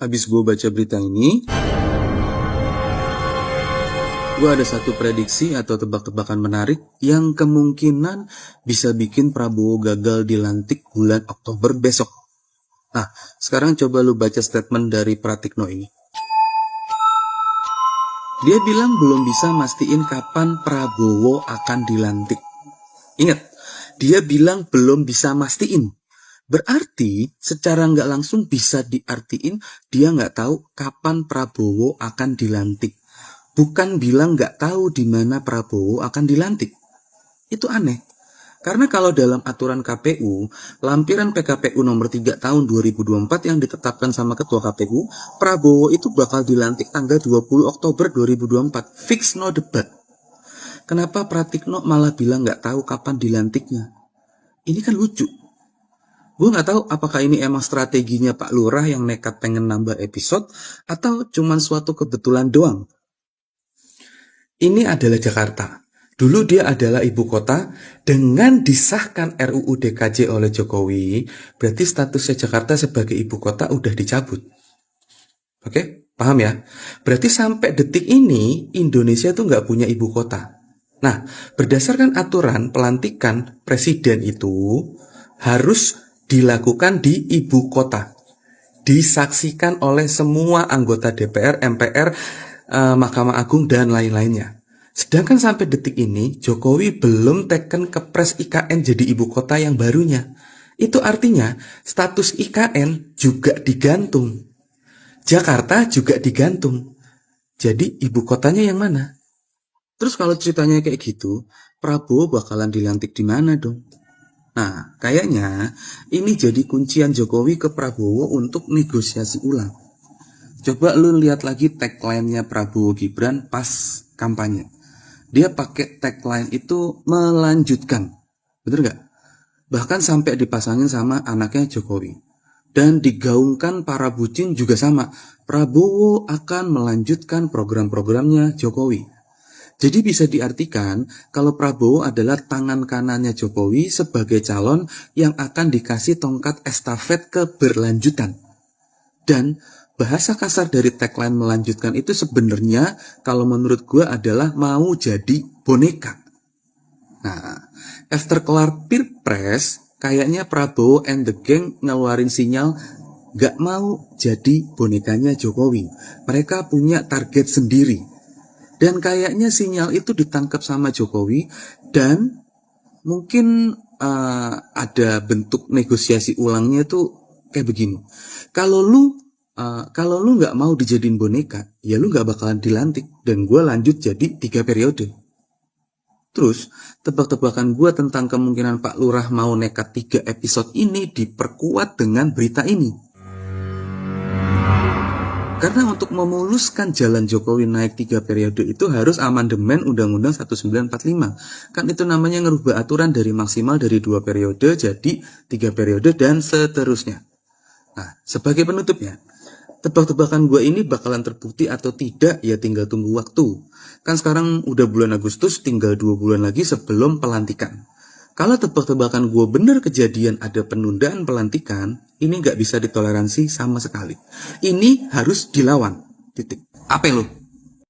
Habis gue baca berita ini, gue ada satu prediksi atau tebak-tebakan menarik yang kemungkinan bisa bikin Prabowo gagal dilantik bulan Oktober besok. Nah, sekarang coba lu baca statement dari Pratikno ini. Dia bilang belum bisa mastiin kapan Prabowo akan dilantik. Ingat, dia bilang belum bisa mastiin. Berarti secara nggak langsung bisa diartiin dia nggak tahu kapan Prabowo akan dilantik. Bukan bilang nggak tahu di mana Prabowo akan dilantik. Itu aneh. Karena kalau dalam aturan KPU, lampiran PKPU nomor 3 tahun 2024 yang ditetapkan sama Ketua KPU, Prabowo itu bakal dilantik tanggal 20 Oktober 2024. Fix, no debat. Kenapa Pratikno malah bilang nggak tahu kapan dilantiknya? Ini kan lucu. Gue nggak tahu apakah ini emang strateginya Pak Lurah yang nekat pengen nambah episode, atau cuman suatu kebetulan doang. Ini adalah Jakarta. Dulu dia adalah ibu kota. Dengan disahkan RUU DKJ oleh Jokowi, berarti statusnya Jakarta sebagai ibu kota udah dicabut. Oke, paham ya? Berarti sampai detik ini Indonesia tuh nggak punya ibu kota. Nah, berdasarkan aturan pelantikan presiden itu harus dilakukan di ibu kota. Disaksikan oleh semua anggota DPR, MPR, Mahkamah Agung, dan lain-lainnya. Sedangkan sampai detik ini, Jokowi belum teken kepres IKN jadi ibu kota yang barunya. Itu artinya, status IKN juga digantung. Jakarta juga digantung. Jadi, ibu kotanya yang mana? Terus kalau ceritanya kayak gitu, Prabowo bakalan dilantik di mana dong? Nah, kayaknya ini jadi kuncian Jokowi ke Prabowo untuk negosiasi ulang. Coba lu lihat lagi tagline-nya Prabowo Gibran pas kampanye. Dia pakai tagline itu melanjutkan. Bener gak? Bahkan sampai dipasangin sama anaknya Jokowi. Dan digaungkan para bucin juga sama. Prabowo akan melanjutkan program-programnya Jokowi. Jadi bisa diartikan kalau Prabowo adalah tangan kanannya Jokowi sebagai calon yang akan dikasih tongkat estafet keberlanjutan. Dan bahasa kasar dari tagline melanjutkan itu sebenarnya kalau menurut gue adalah mau jadi boneka. Nah, after kelar Pilpres, kayaknya Prabowo and the gang ngeluarin sinyal gak mau jadi bonekanya Jokowi. Mereka punya target sendiri. Dan kayaknya sinyal itu ditangkap sama Jokowi dan mungkin ada bentuk negosiasi ulangnya itu kayak begini. Kalau lu nggak mau dijadiin boneka, ya lu nggak bakalan dilantik dan gue lanjut jadi 3 periode. Terus tebak-tebakan gue tentang kemungkinan Pak Lurah mau nekat 3 episode ini diperkuat dengan berita ini. Karena untuk memuluskan jalan Jokowi naik 3 periode itu harus amandemen Undang-Undang 1945. Kan itu namanya ngerubah aturan dari maksimal dari 2 periode jadi 3 periode dan seterusnya. Nah, sebagai penutupnya, tebak-tebakan gue ini bakalan terbukti atau tidak ya tinggal tunggu waktu. Kan sekarang udah bulan Agustus, tinggal 2 bulan lagi sebelum pelantikan. Kalau tebak-tebakan gue bener kejadian ada penundaan pelantikan, ini nggak bisa ditoleransi sama sekali. Ini harus dilawan. Titik. Apa lu?